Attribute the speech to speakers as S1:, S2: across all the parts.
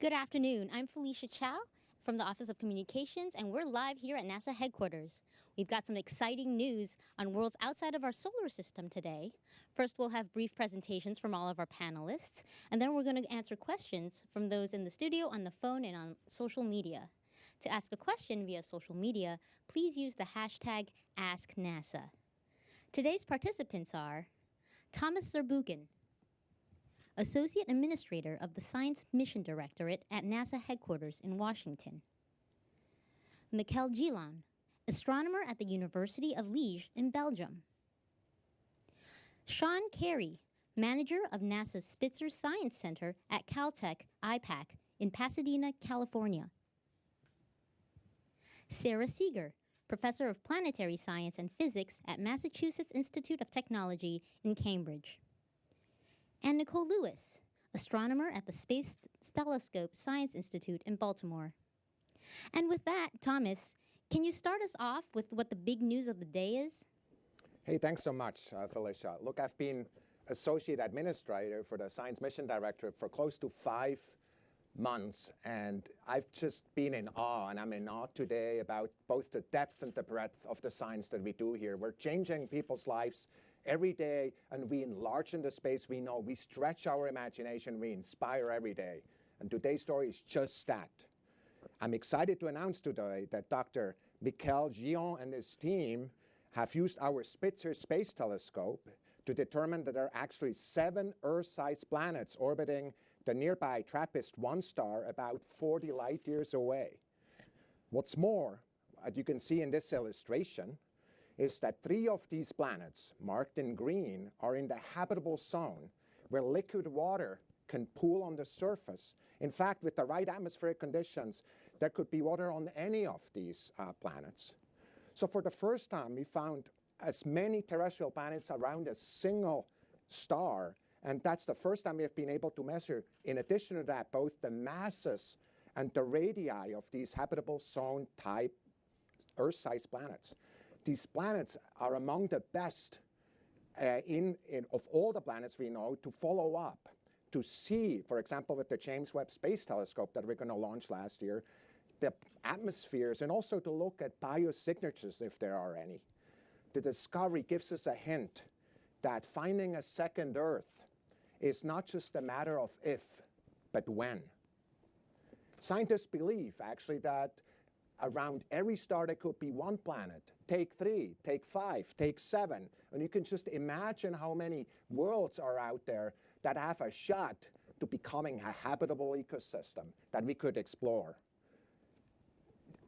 S1: Good afternoon. I'm Felicia Chow from the Office of Communications, and we're live here at NASA headquarters. We've got some exciting news on worlds outside of our solar system today. First, we'll have brief presentations from all of our panelists, and then we're going to answer questions from those in the studio, on the phone, and on social media. To ask a question via social media, please use the hashtag AskNASA. Today's participants are Thomas Zurbuchen, Associate Administrator of the Science Mission Directorate at NASA headquarters in Washington. Mikel Gilon, astronomer at the University of Liège in Belgium. Sean Carey, manager of NASA's Spitzer Science Center at Caltech IPAC in Pasadena, California. Sarah Seeger, professor of planetary science and physics at Massachusetts Institute of Technology in Cambridge. And Nicole Lewis, astronomer at the Space Telescope Science Institute in Baltimore. And with that, Thomas, can you start us off with what the big news of the day is?
S2: Hey, thanks so much, Felicia. Look, I've been Associate Administrator for the Science Mission Directorate for close to 5 months, and I've just been in awe, and I'm in awe today about both the depth and the breadth of the science that we do here. We're changing people's lives every day, and we enlarge in the space we know. We stretch our imagination, we inspire every day. And today's story is just that. I'm excited to announce today that Dr. Mikel Gilon and his team have used our Spitzer Space Telescope to determine that there are actually 7 Earth-sized planets orbiting the nearby TRAPPIST-1 star about 40 light years away. What's more, as you can see in this illustration, is that 3 of these planets, marked in green, are in the habitable zone where liquid water can pool on the surface. In fact, with the right atmospheric conditions, there could be water on any of these planets. So for the first time, we found as many terrestrial planets around a single star, and that's the first time we have been able to measure, in addition to that, both the masses and the radii of these habitable zone type Earth-sized planets. These planets are among the best of all the planets we know to follow up, to see, for example, with the James Webb Space Telescope that we're going to launch last year, the atmospheres, and also to look at biosignatures if there are any. The discovery gives us a hint that finding a second Earth is not just a matter of if, but when. Scientists believe, actually, that around every star there could be 1 planet. Take 3, take 5, take 7. And you can just imagine how many worlds are out there that have a shot to becoming a habitable ecosystem that we could explore.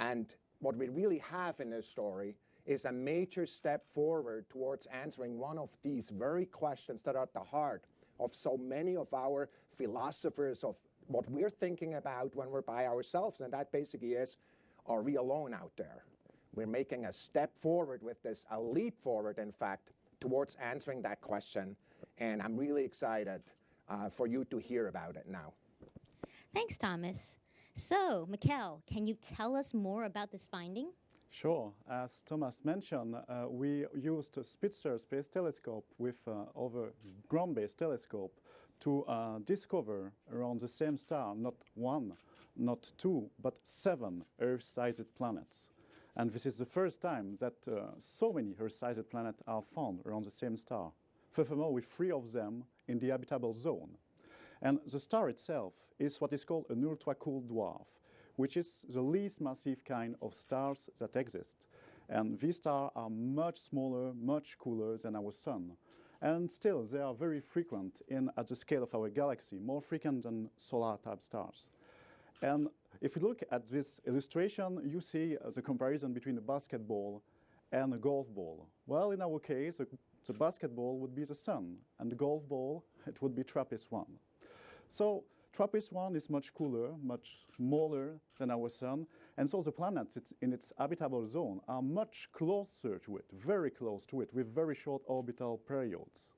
S2: And what we really have in this story is a major step forward towards answering one of these very questions that are at the heart of so many of our philosophers, of what we're thinking about when we're by ourselves. And that basically is, are we alone out there? We're making a step forward with this, a leap forward, in fact, towards answering that question. And I'm really excited for you to hear about it now.
S1: Thanks, Thomas. So, Mikel, can you tell us more about this finding?
S3: Sure. As Thomas mentioned, we used a Spitzer Space Telescope with our ground-based telescope to discover around the same star, not 1, not 2, but 7 Earth-sized planets. And this is the first time that so many Earth-sized planets are found around the same star. Furthermore, with 3 of them in the habitable zone. And the star itself is what is called an ultra-cool dwarf, which is the least massive kind of stars that exist. And these stars are much smaller, much cooler than our Sun. And still, they are very frequent at the scale of our galaxy, more frequent than solar-type stars. And if you look at this illustration, you see the comparison between a basketball and a golf ball. Well, in our case, the basketball would be the Sun, and the golf ball, it would be TRAPPIST-1. So TRAPPIST-1 is much cooler, much smaller than our Sun, and so the planets in its habitable zone are much closer to it, very close to it, with very short orbital periods.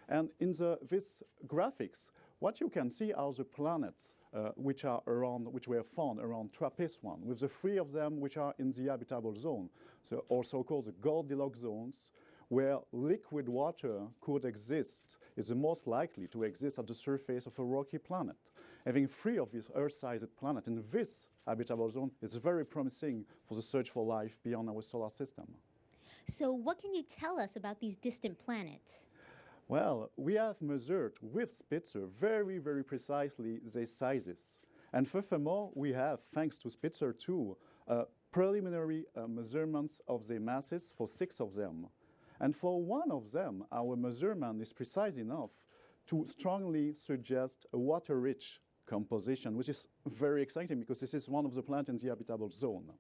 S3: And in these graphics, what you can see are the planets which were found around TRAPPIST-1, with the 3 of them which are in the habitable zone, so also called the Goldilocks zones, where liquid water could exist, is the most likely to exist at the surface of a rocky planet. having 3 of these Earth-sized planets in this habitable zone is very promising for the search for life beyond our solar system.
S1: So what can you tell us about these distant planets?
S3: Well, we have measured with Spitzer very, very precisely their sizes. And furthermore, we have, thanks to Spitzer 2, preliminary measurements of their masses for 6 of them. And for one of them, our measurement is precise enough to strongly suggest a water-rich composition, which is very exciting because this is one of the planets in the habitable zone.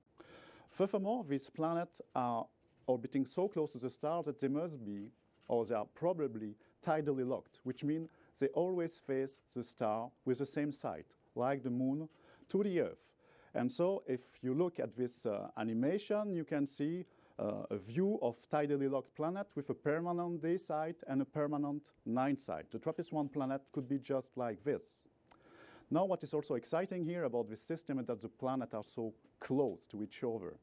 S3: Furthermore, these planets are orbiting so close to the stars that they must be, or they are probably, tidally locked, which means they always face the star with the same side, like the moon, to the Earth. And so if you look at this animation, you can see a view of tidally locked planet with a permanent day side and a permanent night side. The TRAPPIST-1 planet could be just like this. Now, what is also exciting here about this system is that the planets are so close to each other.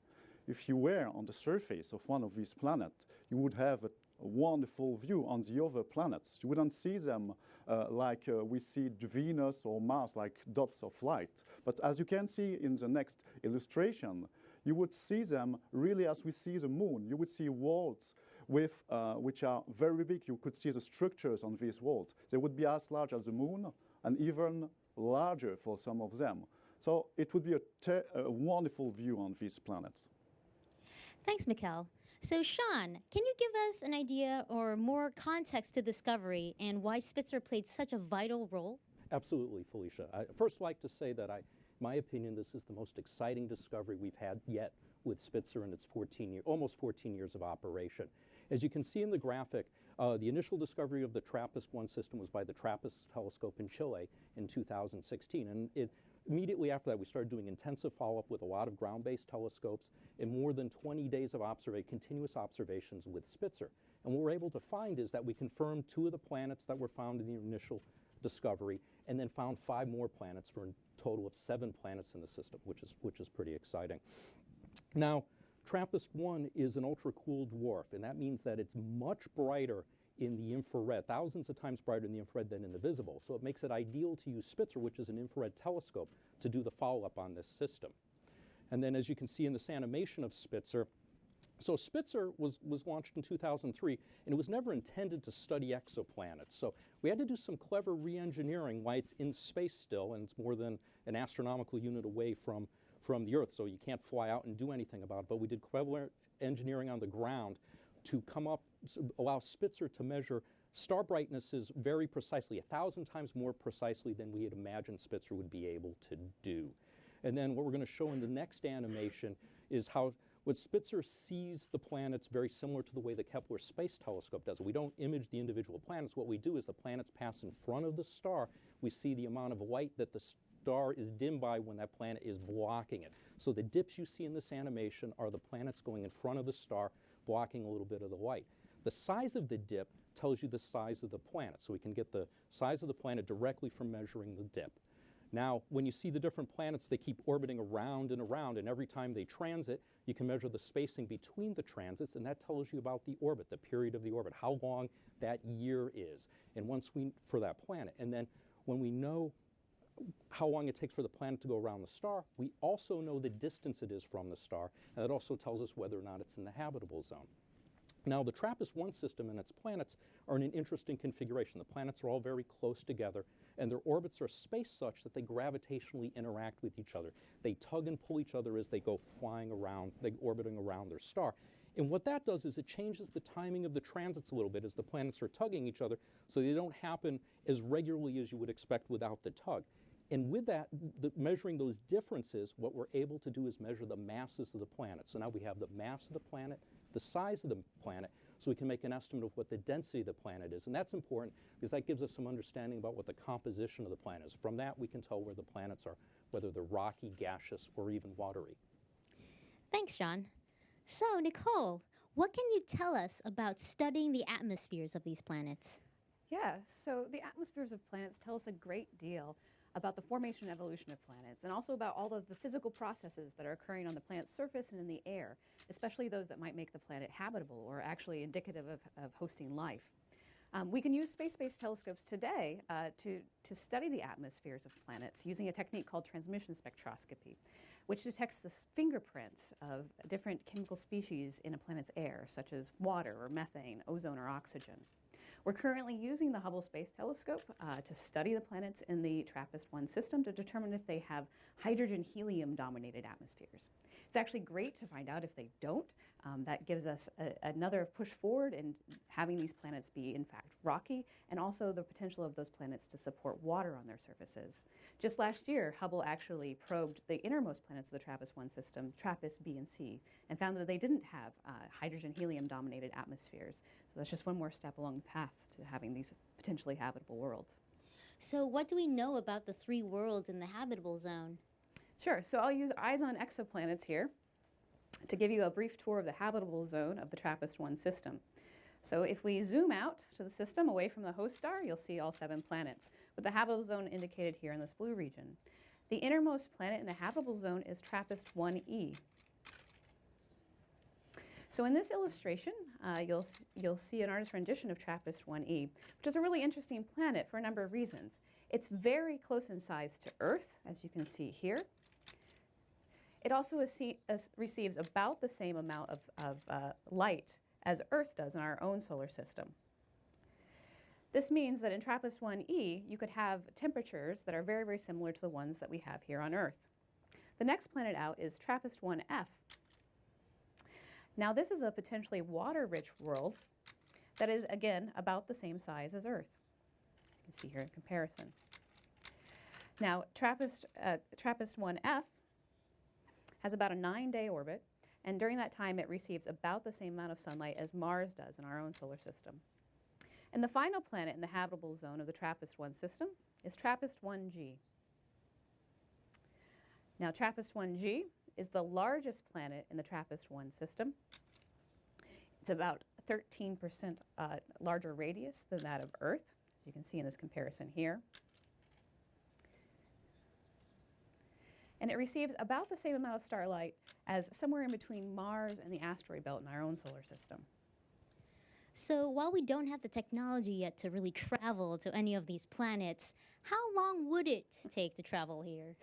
S3: If you were on the surface of one of these planets, you would have a wonderful view on the other planets. You wouldn't see them like we see Venus or Mars, like dots of light. But as you can see in the next illustration, you would see them really as we see the moon. You would see worlds with, which are very big. You could see the structures on these worlds. They would be as large as the moon and even larger for some of them. So it would be a wonderful view on these planets.
S1: Thanks, Mikkel. So Sean, can you give us an idea or more context to Discovery and why Spitzer played such a vital role?
S4: Absolutely, Felicia. I first like to say that in my opinion, this is the most exciting discovery we've had yet with Spitzer in its almost 14 years of operation. As you can see in the graphic, the initial discovery of the TRAPPIST-1 system was by the TRAPPIST telescope in Chile in 2016. And immediately after that, we started doing intensive follow-up with a lot of ground-based telescopes and more than 20 days of continuous observations with Spitzer. And what we're able to find is that we confirmed 2 of the planets that were found in the initial discovery, and then found 5 more planets for a total of 7 planets in the system, which is pretty exciting. Now, TRAPPIST-1 is an ultra-cool dwarf, and that means that it's much brighter in the infrared, thousands of times brighter in the infrared than in the visible. So it makes it ideal to use Spitzer, which is an infrared telescope, to do the follow-up on this system. And then as you can see in this animation of Spitzer, so Spitzer was launched in 2003, and it was never intended to study exoplanets. So we had to do some clever re-engineering why it's in space still, and it's more than an astronomical unit away from the Earth, so you can't fly out and do anything about it. But we did clever engineering on the ground to allow Spitzer to measure star brightnesses very precisely, 1,000 times more precisely than we had imagined Spitzer would be able to do. And then what we're going to show in the next animation is how what Spitzer sees the planets very similar to the way the Kepler Space Telescope does. We don't image the individual planets. What we do is the planets pass in front of the star. We see the amount of light that the star is dimmed by when that planet is blocking it. So the dips you see in this animation are the planets going in front of the star, blocking a little bit of the light. The size of the dip tells you the size of the planet. So we can get the size of the planet directly from measuring the dip. Now, when you see the different planets, they keep orbiting around, and every time they transit, you can measure the spacing between the transits, and that tells you about the orbit, the period of the orbit, how long that year is, and for that planet. And then when we know how long it takes for the planet to go around the star, we also know the distance it is from the star, and that also tells us whether or not it's in the habitable zone. Now, the TRAPPIST-1 system and its planets are in an interesting configuration. The planets are all very close together, and their orbits are spaced such that they gravitationally interact with each other. They tug and pull each other as they go flying around, orbiting around their star. And what that does is it changes the timing of the transits a little bit as the planets are tugging each other, so they don't happen as regularly as you would expect without the tug. And with that, measuring those differences, what we're able to do is measure the masses of the planet. So now we have the mass of the planet, the size of the planet, so we can make an estimate of what the density of the planet is. And that's important because that gives us some understanding about what the composition of the planet is. From that, we can tell where the planets are, whether they're rocky, gaseous, or even watery.
S1: Thanks, Sean. So, Nicole, what can you tell us about studying the atmospheres of these planets?
S5: Yeah, so the atmospheres of planets tell us a great deal about the formation and evolution of planets, and also about all of the physical processes that are occurring on the planet's surface and in the air, especially those that might make the planet habitable or actually indicative of hosting life. We can use space-based telescopes today to study the atmospheres of planets using a technique called transmission spectroscopy, which detects the fingerprints of different chemical species in a planet's air, such as water or methane, ozone or oxygen. We're currently using the Hubble Space Telescope to study the planets in the TRAPPIST-1 system to determine if they have hydrogen-helium dominated atmospheres. It's actually great to find out if they don't. That gives us another push forward in having these planets be, in fact, rocky, and also the potential of those planets to support water on their surfaces. Just last year, Hubble actually probed the innermost planets of the TRAPPIST-1 system, TRAPPIST B and C, and found that they didn't have hydrogen-helium dominated atmospheres. So that's just one more step along the path to having these potentially habitable worlds.
S1: So what do we know about the 3 worlds in the habitable zone?
S5: Sure, so I'll use eyes on exoplanets here to give you a brief tour of the habitable zone of the TRAPPIST-1 system. So if we zoom out to the system away from the host star, you'll see all 7 planets, with the habitable zone indicated here in this blue region. The innermost planet in the habitable zone is TRAPPIST-1e. So in this illustration, you'll see an artist's rendition of TRAPPIST-1e, which is a really interesting planet for a number of reasons. It's very close in size to Earth, as you can see here. It also receives about the same amount of light as Earth does in our own solar system. This means that in TRAPPIST-1e, you could have temperatures that are very, very similar to the ones that we have here on Earth. The next planet out is TRAPPIST-1f. Now, this is a potentially water-rich world that is, again, about the same size as Earth. You can see here in comparison. Now, TRAPPIST-1f has about a 9-day orbit, and during that time it receives about the same amount of sunlight as Mars does in our own solar system. And the final planet in the habitable zone of the TRAPPIST-1 system is TRAPPIST-1g. Now, TRAPPIST-1g is the largest planet in the TRAPPIST-1 system. It's about 13% larger radius than that of Earth, as you can see in this comparison here. And it receives about the same amount of starlight as somewhere in between Mars and the asteroid belt in our own solar system.
S1: So while we don't have the technology yet to really travel to any of these planets, how long would it take to travel here?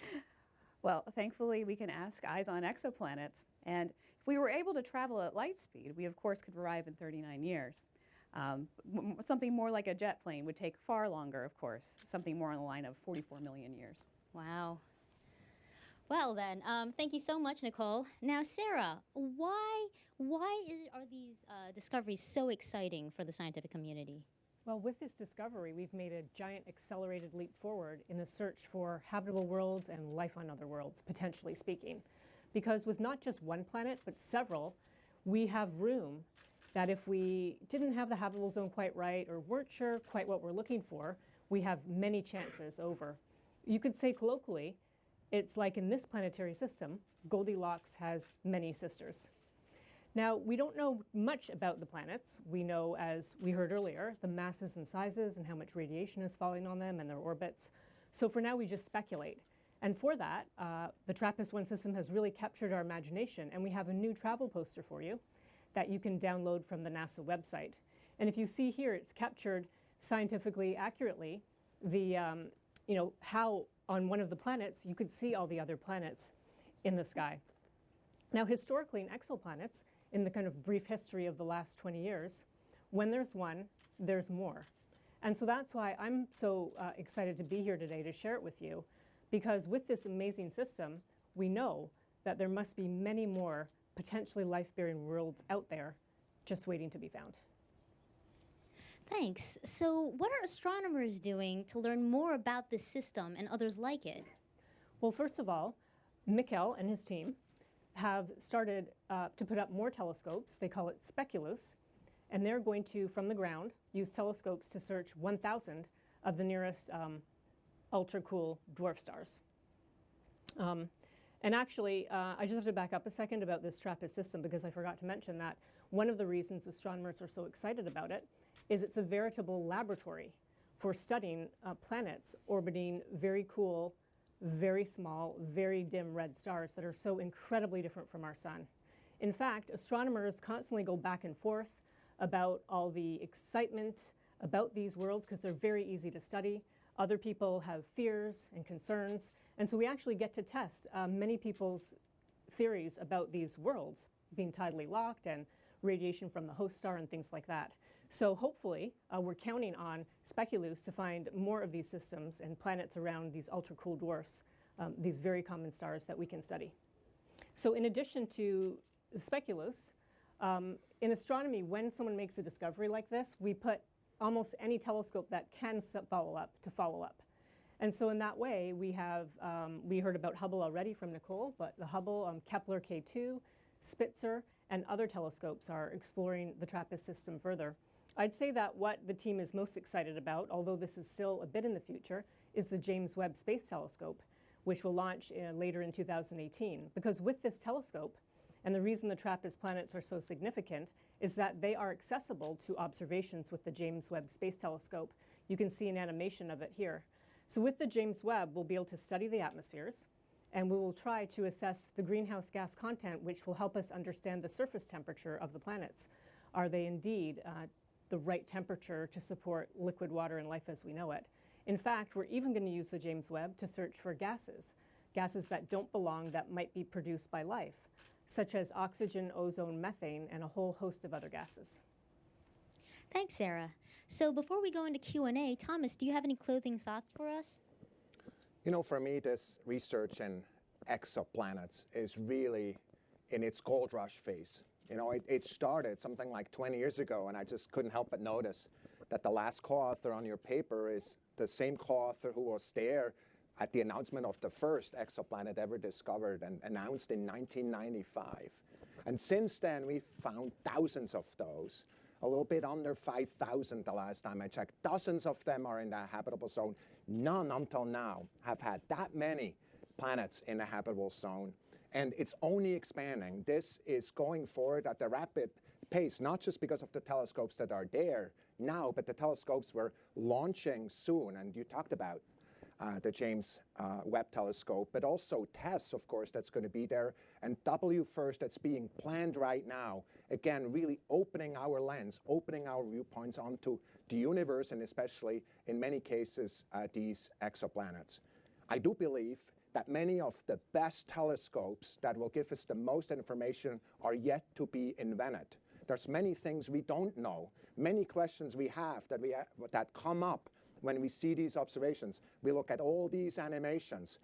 S5: Well, thankfully, we can ask eyes on exoplanets. And if we were able to travel at light speed, we, of course, could arrive in 39 years. Something more like a jet plane would take far longer, of course, something more on the line of 44 million years.
S1: Wow. Well then, thank you so much, Nicole. Now, Sarah, why are these discoveries so exciting for the scientific community?
S6: Well, with this discovery, we've made a giant accelerated leap forward in the search for habitable worlds and life on other worlds, potentially speaking. Because with not just one planet, but several, we have room that if we didn't have the habitable zone quite right or weren't sure quite what we're looking for, we have many chances over. You could say colloquially, it's like in this planetary system, Goldilocks has many sisters. Now, we don't know much about the planets. We know, as we heard earlier, the masses and sizes and how much radiation is falling on them and their orbits. So for now, we just speculate. And for that, the TRAPPIST-1 system has really captured our imagination, and we have a new travel poster for you that you can download from the NASA website. And if you see here, it's captured scientifically accurately the, how on one of the planets you could see all the other planets in the sky. Now, historically in exoplanets, in the kind of brief history of the last 20 years, when there's one, there's more. And so that's why I'm so excited to be here today to share it with you, because with this amazing system, we know that there must be many more potentially life-bearing worlds out there just waiting to be found.
S1: Thanks. So what are astronomers doing to learn more about this system and others like it?
S6: Well, first of all, Mikkel and his team have started to put up more telescopes. They call it Speculoos, and they're going to, from the ground, use telescopes to search 1,000 of the nearest ultra-cool dwarf stars. And actually, I just have to back up a second about this TRAPPIST system, because I forgot to mention that one of the reasons astronomers are so excited about it is it's a veritable laboratory for studying planets orbiting very cool, very small, very dim red stars that are so incredibly different from our sun. In fact, astronomers constantly go back and forth about all the excitement about these worlds because they're very easy to study. Other people have fears and concerns. And so we actually get to test many people's theories about these worlds being tidally locked and radiation from the host star and things like that. So hopefully, we're counting on Speculoos to find more of these systems and planets around these ultra-cool dwarfs, these very common stars that we can study. So in addition to Speculoos, in astronomy, when someone makes a discovery like this, we put almost any telescope that can follow up to follow up. And so in that way, we have, we heard about Hubble already from Nicole, but the Hubble, Kepler K2, Spitzer, and other telescopes are exploring the TRAPPIST system further. I'd say that what the team is most excited about, although this is still a bit in the future, is the James Webb Space Telescope, which will launch later in 2018. Because with this telescope, and the reason the TRAPPIST planets are so significant is that they are accessible to observations with the James Webb Space Telescope. You can see an animation of it here. So with the James Webb, we'll be able to study the atmospheres, and we will try to assess the greenhouse gas content, which will help us understand the surface temperature of the planets. Are they indeed the right temperature to support liquid water and life as we know it? In fact, we're even going to use the James Webb to search for gases that don't belong that might be produced by life, such as oxygen, ozone, methane, and a whole host of other gases.
S1: Thanks, Sarah. So before we go into Q&A, Thomas, do you have any closing thoughts for us?
S2: You know, for me, this research in exoplanets is really in its gold rush phase. You know, it started something like 20 years ago, and I just couldn't help but notice that the last co-author on your paper is the same co-author who was there at the announcement of the first exoplanet ever discovered and announced in 1995. And since then, we've found thousands of those, a little bit under 5,000 the last time I checked. Dozens of them are in the habitable zone. None until now have had that many planets in the habitable zone. And it's only expanding. This is going forward at a rapid pace, not just because of the telescopes that are there now, but the telescopes we're launching soon. And you talked about the James Webb Telescope, but also TESS, of course, that's going to be there, and WFIRST that's being planned right now. Again, really opening our lens, opening our viewpoints onto the universe, and especially, in many cases, these exoplanets. I do believe that many of the best telescopes that will give us the most information are yet to be invented. There's many things we don't know, many questions we have that come up when we see these observations. We look at all these animations.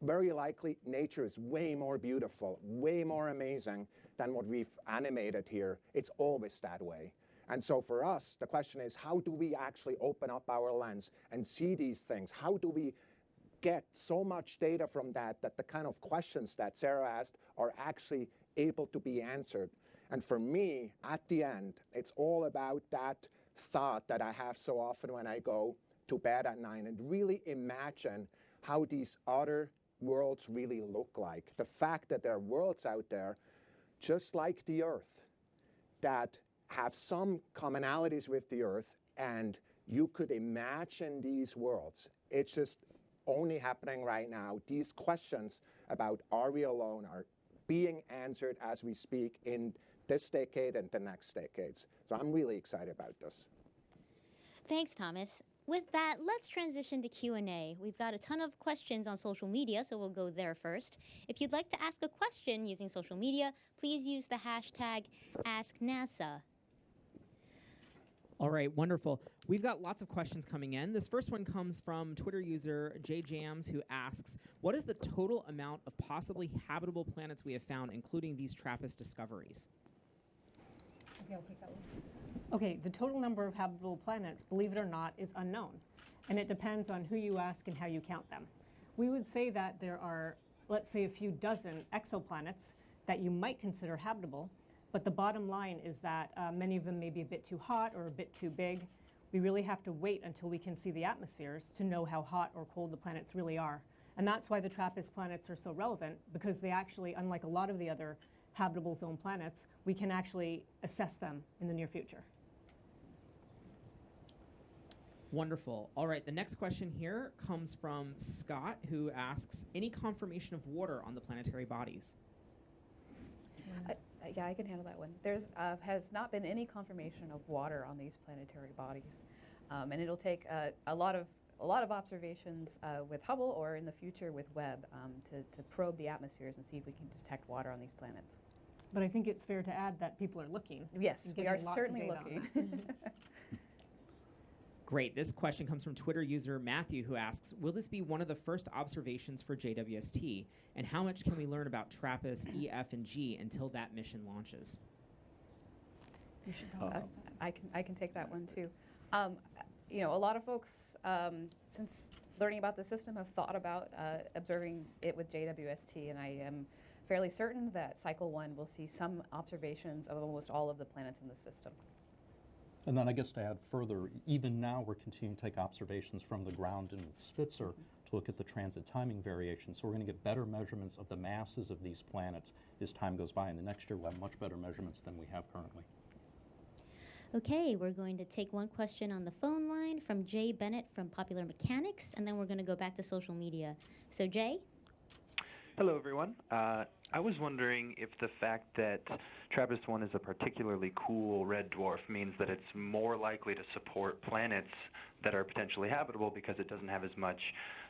S2: Very likely, nature is way more beautiful, way more amazing than what we've animated here. It's always that way. And so for us, the question is, how do we actually open up our lens and see these things? How do we get so much data from that the kind of questions that Sarah asked are actually able to be answered? And for me, at the end, it's all about that thought that I have so often when I go to bed at night and really imagine how these other worlds really look like. The fact that there are worlds out there, just like the Earth, that have some commonalities with the Earth, and you could imagine these worlds. It's just only happening right now. These questions about are we alone are being answered as we speak in this decade and the next decades. So I'm really excited about this.
S1: Thanks, Thomas. With that, let's transition to Q&A. We've got a ton of questions on social media, so we'll go there first. If you'd like to ask a question using social media, please use the hashtag AskNASA.
S7: All right, wonderful. We've got lots of questions coming in. This first one comes from Twitter user JJams, who asks, what is the total amount of possibly habitable planets we have found, including these TRAPPIST discoveries?
S6: Okay, I'll take that one. Okay, the total number of habitable planets, believe it or not, is unknown. And it depends on who you ask and how you count them. We would say that there are, let's say, a few dozen exoplanets that you might consider habitable. But the bottom line is that many of them may be a bit too hot or a bit too big. We really have to wait until we can see the atmospheres to know how hot or cold the planets really are. And that's why the TRAPPIST planets are so relevant, because they actually, unlike a lot of the other habitable zone planets, we can actually assess them in the near future.
S7: Wonderful. All right, the next question here comes from Scott, who asks, any confirmation of water on the planetary bodies?
S5: Yeah, I can handle that one. There's has not been any confirmation of water on these planetary bodies. And it'll take a lot of observations with Hubble or in the future with Webb to probe the atmospheres and see if we can detect water on these planets.
S6: But I think it's fair to add that people are looking.
S5: Yes,
S6: and
S5: we
S6: getting
S5: are
S6: lots of
S5: certainly
S6: data on
S5: looking.
S6: that.
S7: Great. This question comes from Twitter user Matthew, who asks, will this be one of the first observations for JWST? And how much can we learn about TRAPPIST, E, F, and G until that mission launches?
S6: You should
S5: I can take that one too. You know, a lot of folks, since learning about the system, have thought about observing it with JWST, and I am fairly certain that cycle 1 will see some observations of almost all of the planets in the system.
S4: And then I guess to add further, even now we're continuing to take observations from the ground and with Spitzer to look at the transit timing variation. So we're going to get better measurements of the masses of these planets as time goes by. And the next year we'll have much better measurements than we have currently.
S1: Okay, we're going to take one question on the phone line from Jay Bennett from Popular Mechanics, and then we're going to go back to social media. So Jay?
S8: Hello, everyone. I was wondering if the fact that TRAPPIST-1 is a particularly cool red dwarf means that it's more likely to support planets that are potentially habitable because it doesn't have as much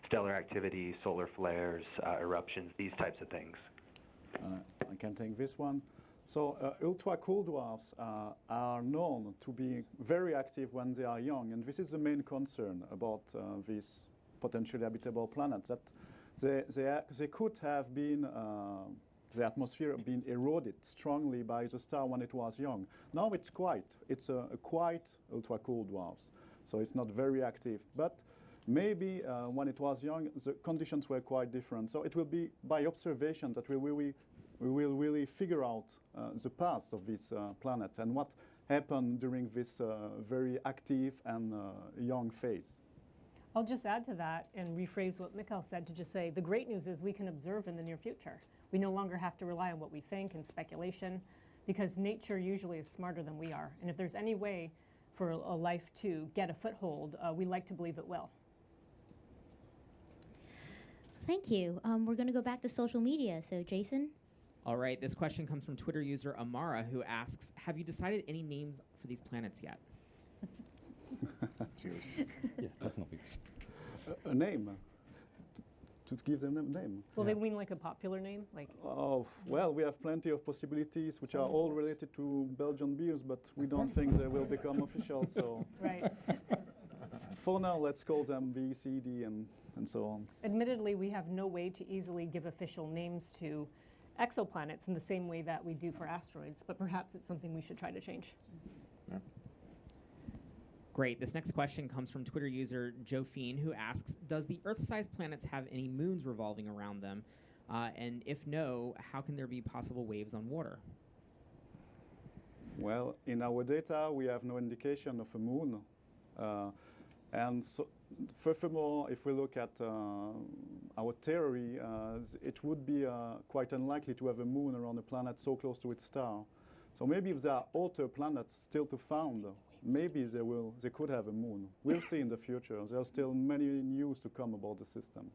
S8: stellar activity, solar flares, eruptions, these types of things.
S3: I can take this one. So ultra-cool dwarfs are known to be very active when they are young, and this is the main concern about these potentially habitable planets, that they could have been, the atmosphere been eroded strongly by the star when it was young. Now it's a quiet ultra-cool dwarfs, so it's not very active. But maybe when it was young, the conditions were quite different. So it will be by observation that we will really figure out the past of these planets and what happened during this very active and young phase.
S6: I'll just add to that and rephrase what Mikhail said to just say the great news is we can observe in the near future. We no longer have to rely on what we think and speculation, because nature usually is smarter than we are. And if there's any way for a life to get a foothold, we like to believe it will.
S1: Thank you. We're going to go back to social media. So Jason?
S7: All right, this question comes from Twitter user Amara, who asks, have you decided any names for these planets yet?
S4: Yeah, definitely.
S3: A name. To give them a name.
S6: Will they mean like a popular name? Like
S3: Oh, well, we have plenty of possibilities, which are all related to Belgian beers, but we don't think they will become official. So
S6: right.
S3: for now, let's call them B, C, D, and so on.
S6: Admittedly, we have no way to easily give official names to exoplanets in the same way that we do for asteroids, but perhaps it's something we should try to change.
S2: Yeah.
S7: Great. This next question comes from Twitter user Joe Fiend, who asks, does the Earth-sized planets have any moons revolving around them? And if no, how can there be possible waves on water?
S3: Well, in our data, we have no indication of a moon. And so, furthermore, if we look at our theory, it would be quite unlikely to have a moon around a planet so close to its star. So maybe if there are outer planets still to found, maybe they could have a moon. We'll see in the future. There are still many news to come about the system.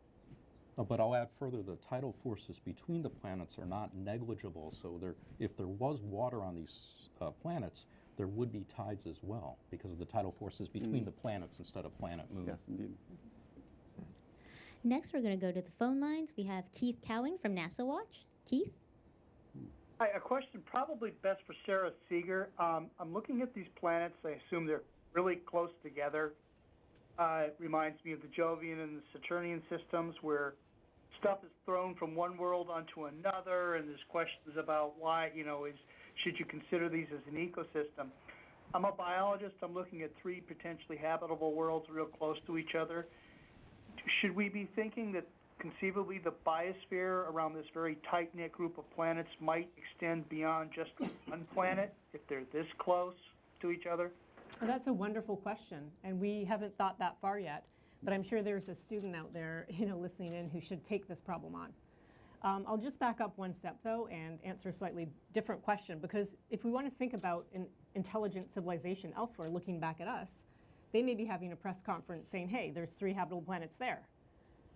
S4: But I'll add further, the tidal forces between the planets are not negligible. So if there was water on these planets, there would be tides as well because of the tidal forces between the planets instead of planet-moon.
S3: Yes, indeed.
S1: Next, we're going to go to the phone lines. We have Keith Cowing from NASA Watch. Keith?
S9: Hi, a question probably best for Sarah Seeger. I'm looking at these planets. I assume they're really close together. It reminds me of the Jovian and the Saturnian systems where stuff is thrown from one world onto another, and there's questions about why, should you consider these as an ecosystem? I'm a biologist. I'm looking at 3 potentially habitable worlds real close to each other. Should we be thinking that conceivably the biosphere around this very tight-knit group of planets might extend beyond just one planet if they're this close to each other?
S6: Well, that's a wonderful question, and we haven't thought that far yet. But I'm sure there's a student out there, listening in who should take this problem on. I'll just back up one step, though, and answer a slightly different question, because if we want to think about an intelligent civilization elsewhere looking back at us, they may be having a press conference saying, hey, there's 3 habitable planets there.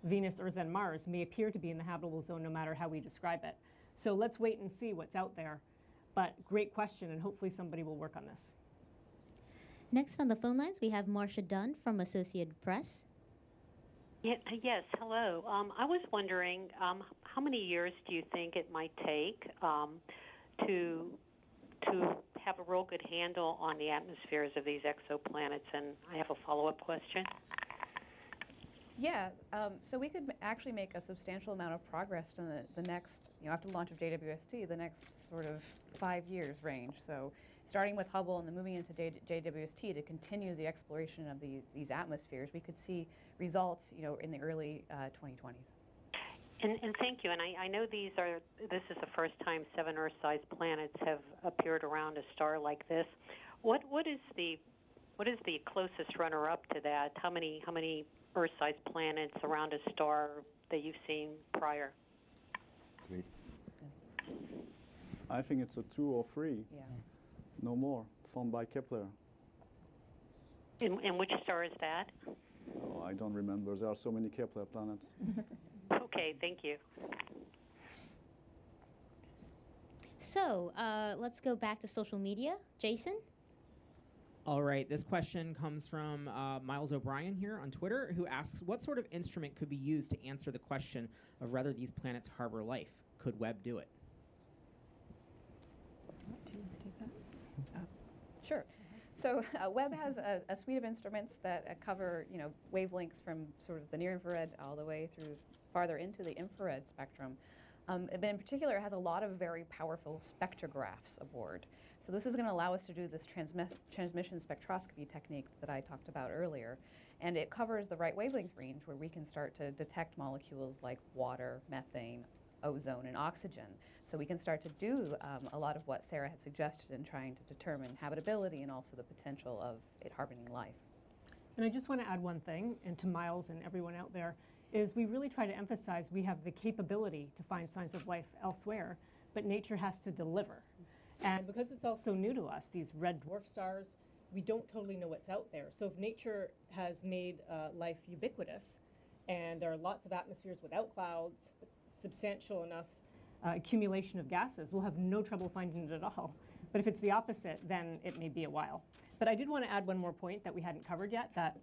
S6: Venus, Earth, and Mars may appear to be in the habitable zone no matter how we describe it. So let's wait and see what's out there. But great question, and hopefully somebody will work on this.
S1: Next on the phone lines, we have Marcia Dunn from Associated Press.
S10: Yes, hello. I was wondering, how many years do you think it might take to have a real good handle on the atmospheres of these exoplanets? And I have a follow-up question.
S5: Yeah, so we could actually make a substantial amount of progress in the next, after the launch of JWST, the next sort of 5 years range. So starting with Hubble and then moving into JWST to continue the exploration of these atmospheres, we could see results, in the early 2020s.
S10: And thank you. And I know this is the first time 7 Earth-sized planets have appeared around a star like this. What is the closest runner-up to that? How many Earth-sized planets around a star that you've seen prior?
S2: 3.
S3: I think it's a 2 or 3.
S5: Yeah.
S3: No more, found by Kepler.
S10: And which star is that?
S3: Oh, I don't remember. There are so many Kepler planets.
S10: Okay, thank you.
S1: So let's go back to social media. Jason?
S7: All right, this question comes from Miles O'Brien here on Twitter, who asks, what sort of instrument could be used to answer the question of whether these planets harbor life? Could Webb do it?
S5: Sure. So Webb has a suite of instruments that cover, wavelengths from sort of the near infrared all the way through farther into the infrared spectrum. But in particular, it has a lot of very powerful spectrographs aboard. So this is going to allow us to do this transmission spectroscopy technique that I talked about earlier. And it covers the right wavelength range where we can start to detect molecules like water, methane, ozone, and oxygen. So we can start to do a lot of what Sarah had suggested in trying to determine habitability and also the potential of it harboring life.
S6: And I just want to add one thing, and to Miles and everyone out there, is we really try to emphasize we have the capability to find signs of life elsewhere, but nature has to deliver. And because it's all so new to us, these red dwarf stars, we don't totally know what's out there. So if nature has made life ubiquitous, and there are lots of atmospheres without clouds, substantial enough accumulation of gases, we'll have no trouble finding it at all. But if it's the opposite, then it may be a while. But I did want to add one more point that we hadn't covered yet, that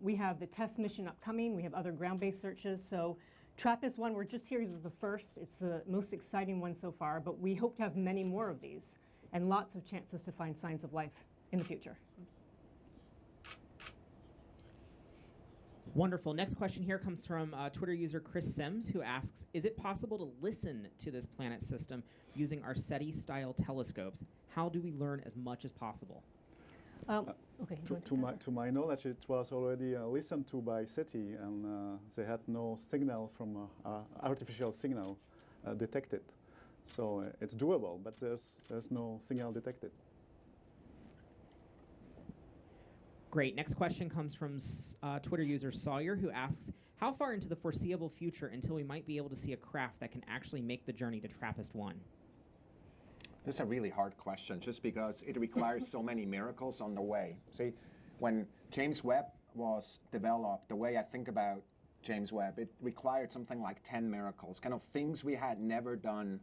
S6: we have the TESS mission upcoming. We have other ground-based searches. So TRAPPIST-1, we're just here as the first. It's the most exciting one so far, but we hope to have many more of these and lots of chances to find signs of life in the future.
S7: Wonderful. Next question here comes from Twitter user Chris Sims, who asks, is it possible to listen to this planet system using our SETI-style telescopes? How do we learn as much as possible?
S6: Okay.
S3: To my knowledge, it was already listened to by SETI, and they had no signal from artificial signal detected. So it's doable, but there's no signal detected.
S7: Great. Next question comes from Twitter user Sawyer, who asks, how far into the foreseeable future until we might be able to see a craft that can actually make the journey to TRAPPIST-1?
S2: This is a really hard question, just because it requires so many miracles on the way. See, when James Webb was developed, the way I think about James Webb, it required something like 10 miracles, kind of things we had never done,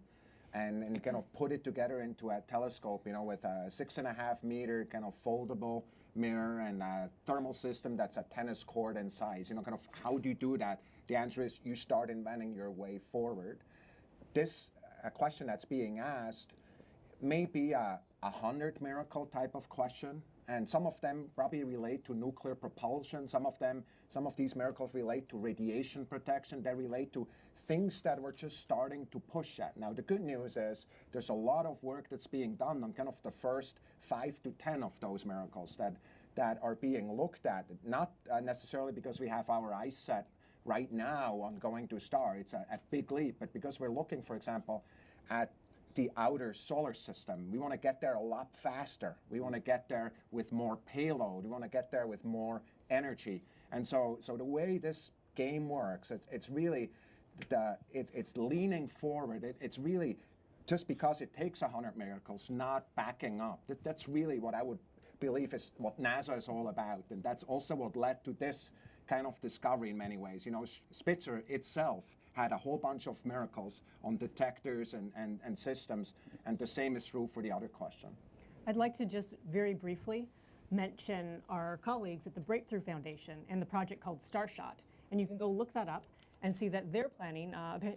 S2: and kind of put it together into a telescope, with a 6.5 meter kind of foldable mirror and a thermal system that's a tennis court in size. Kind of how do you do that? The answer is you start inventing your way forward. This question that's being asked may be a 100 miracle type of question, and some of them probably relate to nuclear propulsion. Some of these miracles relate to radiation protection. They relate to things that we're just starting to push at. Now, the good news is there's a lot of work that's being done on kind of the first 5 to 10 of those miracles that are being looked at, not necessarily because we have our eyes set right now on going to a star. It's a big leap, but because we're looking, for example, at the outer solar system. We want to get there a lot faster. We want to get there with more payload. We want to get there with more energy. And so the way this game works, it's really it's leaning forward. It's really just because it takes 100 miracles, not backing up. That's really what I would believe is what NASA is all about, and that's also what led to this kind of discovery in many ways. Spitzer itself had a whole bunch of miracles on detectors and systems, and the same is true for the other question.
S6: I'd like to just very briefly mention our colleagues at the Breakthrough Foundation and the project called Starshot. And you can go look that up and see that they're planning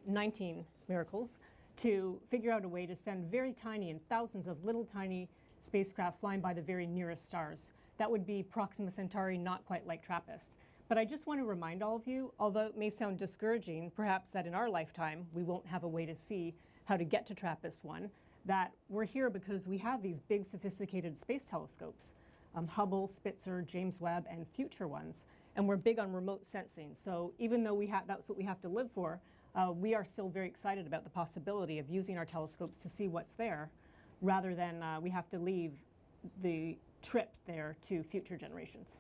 S6: 19 miracles to figure out a way to send very tiny and thousands of little tiny spacecraft flying by the very nearest stars. That would be Proxima Centauri, not quite like TRAPPIST. But I just want to remind all of you, although it may sound discouraging, perhaps that in our lifetime we won't have a way to see how to get to TRAPPIST-1, that we're here because we have these big sophisticated space telescopes, Hubble, Spitzer, James Webb, and future ones. And we're big on remote sensing. So even though that's what we have to live for, we are still very excited about the possibility of using our telescopes to see what's there, rather than we have to leave the trip there to future generations.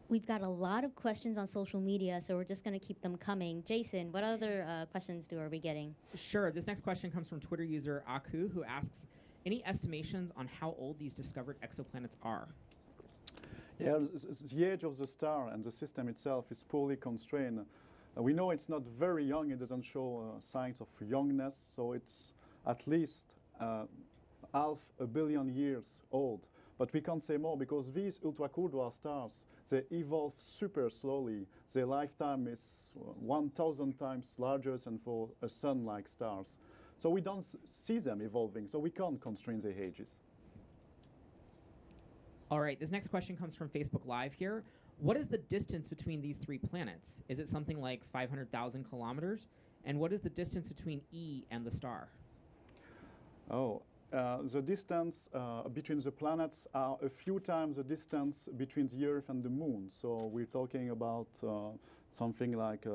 S1: We've got a lot of questions on social media, so we're just going to keep them coming. Jason, what other questions are we getting?
S7: Sure. This next question comes from Twitter user Aku, who asks, any estimations on how old these discovered exoplanets are?
S3: Yeah, the age of the star and the system itself is poorly constrained. We know it's not very young. It doesn't show signs of youngness, so it's at least 500 million years old. But we can't say more because these ultra-cool dwarf stars, they evolve super slowly. Their lifetime is 1,000 times larger than for a sun-like stars. So we don't see them evolving, so we can't constrain their ages.
S7: All right, this next question comes from Facebook Live here. What is the distance between these three planets? Is it something like 500,000 kilometers? And what is the distance between E and the star?
S3: Oh, the distance between the planets are a few times the distance between the Earth and the Moon. So we're talking about something like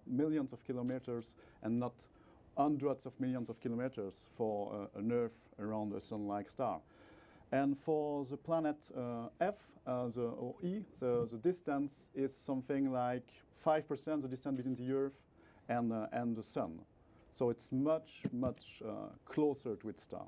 S3: millions of kilometers and not hundreds of millions of kilometers for an Earth around a sun-like star. And for the planet F, or E, the distance is something like 5% the distance between the Earth and the Sun. So it's much, much closer to its star.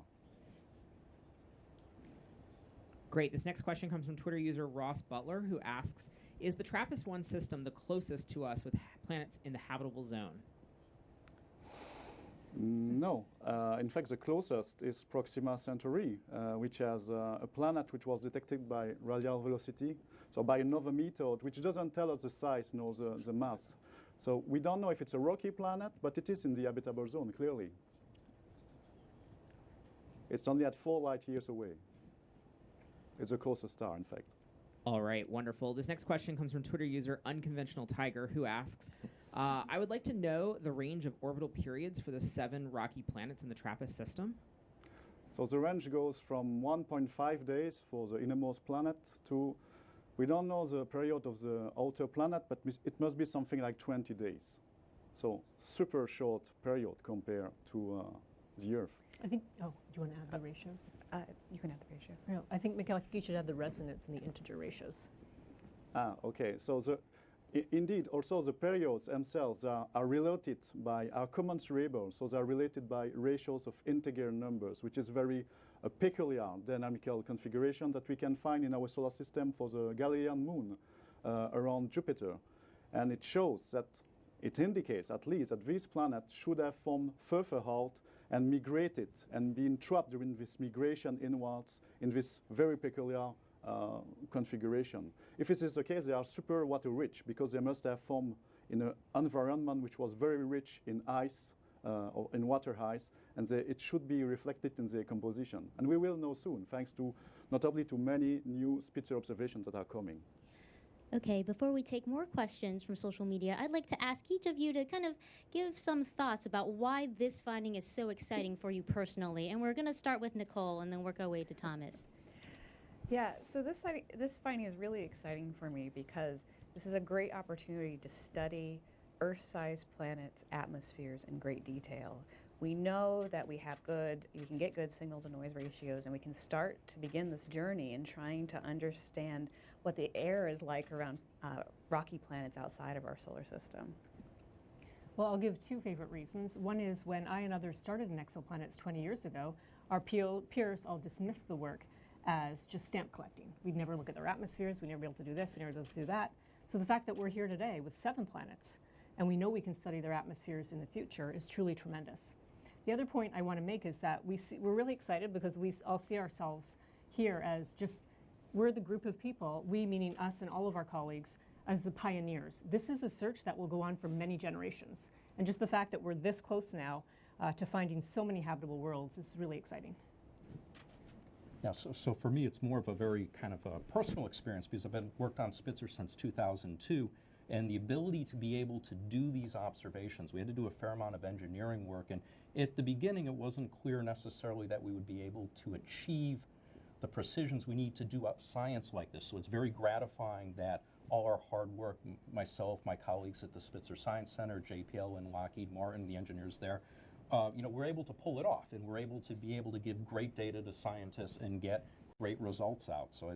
S7: Great. This next question comes from Twitter user Ross Butler, who asks, is the TRAPPIST-1 system the closest to us with planets in the habitable zone?
S3: No. In fact, the closest is Proxima Centauri, which has a planet which was detected by radial velocity, so by another method, which doesn't tell us the size nor the mass. So we don't know if it's a rocky planet, but it is in the habitable zone, clearly. It's only at 4 light years away. It's the closest star, in fact.
S7: All right, wonderful. This next question comes from Twitter user Unconventional Tiger, who asks, I would like to know the range of orbital periods for the 7 rocky planets in the TRAPPIST system.
S3: So the range goes from 1.5 days for the innermost planet to, we don't know the period of the outer planet, but it must be something like 20 days. So super short period compared to the Earth.
S6: I think, do you want to add the ratios?
S5: You can add the ratio.
S6: No, I think, Mikhail, you should add the resonance and the integer ratios.
S3: Okay. So indeed, also the periods themselves are related by our commensurable, so they are related by ratios of integer numbers, which is very peculiar dynamical configuration that we can find in our solar system for the Galilean moon around Jupiter. And it shows that, it indicates at least that these planets should have formed further out and migrated and been trapped during this migration inwards in this very peculiar configuration. If it is the case, they are super water rich because they must have formed in an environment which was very rich in ice or in water ice, and it should be reflected in their composition. And we will know soon, thanks to notably to many new Spitzer observations that are coming.
S1: Okay, before we take more questions from social media, I'd like to ask each of you to kind of give some thoughts about why this finding is so exciting for you personally. And we're going to start with Nicole and then work our way to Thomas.
S5: Yeah, so this finding is really exciting for me because this is a great opportunity to study Earth-sized planets' atmospheres in great detail. We know that we can get good signal-to-noise ratios, and we can start to begin this journey in trying to understand what the air is like around rocky planets outside of our solar system.
S6: Well, I'll give 2 favorite reasons. One is when I and others started in exoplanets 20 years ago, our peers all dismissed the work as just stamp collecting. We'd never look at their atmospheres, we'd never be able to do this, we'd never be able to do that. So the fact that we're here today with 7 planets, and we know we can study their atmospheres in the future, is truly tremendous. The other point I want to make is that we're really excited because we all see ourselves here as just, we're the group of people, we meaning us and all of our colleagues, as the pioneers. This is a search that will go on for many generations. And just the fact that we're this close now to finding so many habitable worlds is really exciting.
S4: Yeah, so for me, it's more of a very kind of a personal experience because I've been worked on Spitzer since 2002, and the ability to be able to do these observations. We had to do a fair amount of engineering work, and at the beginning, it wasn't clear necessarily that we would be able to achieve the precisions we need to do science like this. So it's very gratifying that all our hard work, myself, my colleagues at the Spitzer Science Center, JPL and Lockheed Martin, the engineers there, we're able to pull it off, and we're able to give great data to scientists and get great results out. So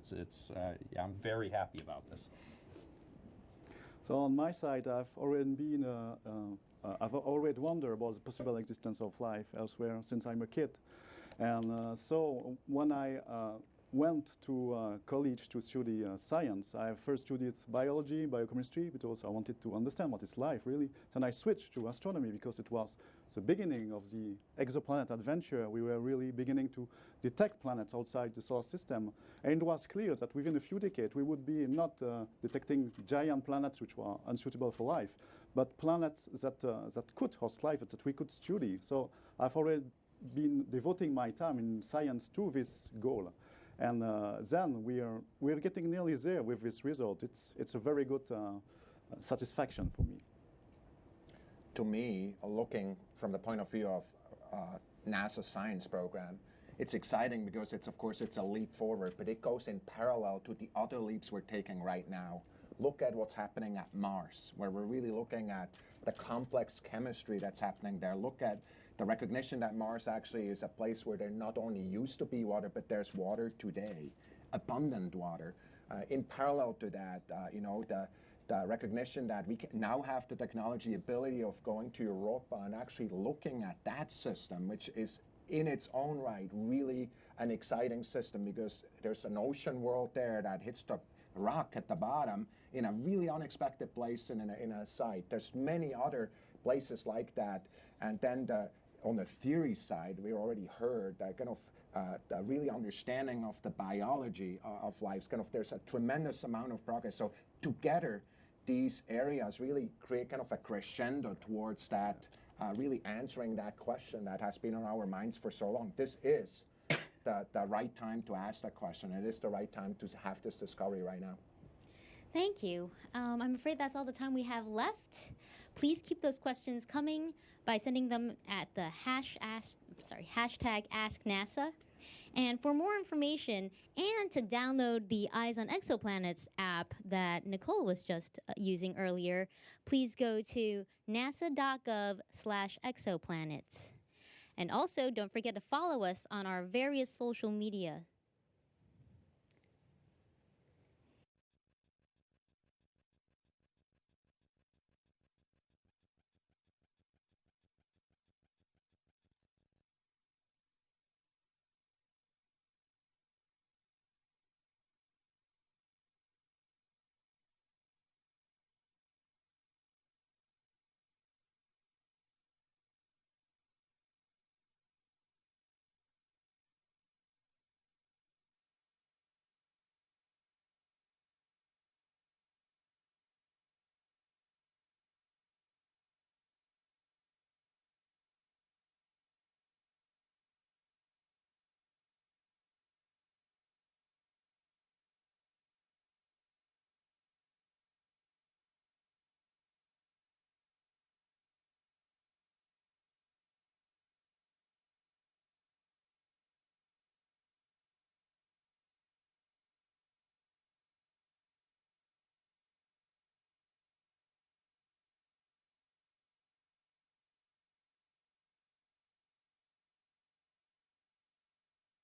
S4: I'm very happy about this.
S3: So on my side, I've already wondered about the possible existence of life elsewhere since I'm a kid. And so when I went to college to study science, I first studied biology, biochemistry, because I wanted to understand what is life, really. Then I switched to astronomy because it was the beginning of the exoplanet adventure. We were really beginning to detect planets outside the solar system. And it was clear that within a few decades, we would be not detecting giant planets which were unsuitable for life, but planets that could host life, that we could study. So I've already been devoting my time in science to this goal. And then we're getting nearly there with this result. It's a very good satisfaction for me.
S2: To me, looking from the point of view of NASA science program, it's exciting because of course it's a leap forward, but it goes in parallel to the other leaps we're taking right now. Look at what's happening at Mars, where we're really looking at the complex chemistry that's happening there. Look at the recognition that Mars actually is a place where there not only used to be water, but there's water today, abundant water. In parallel to that, the recognition that we now have the technology ability of going to Europa and actually looking at that system, which is in its own right really an exciting system because there's an ocean world there that hits the rock at the bottom in a really unexpected place in a site. There's many other places like that. And then on the theory side, we already heard that the really understanding of the biology of life. There's a tremendous amount of progress. So together, these areas really create kind of a crescendo towards that, really answering that question that has been on our minds for so long. This is the right time to ask that question. It is the right time to have this discovery right now.
S1: Thank you. I'm afraid that's all the time we have left. Please keep those questions coming by sending them at the hashtag AskNASA. And for more information and to download the Eyes on Exoplanets app that Nicole was just using earlier, please go to nasa.gov/exoplanets. And also, don't forget to follow us on our various social media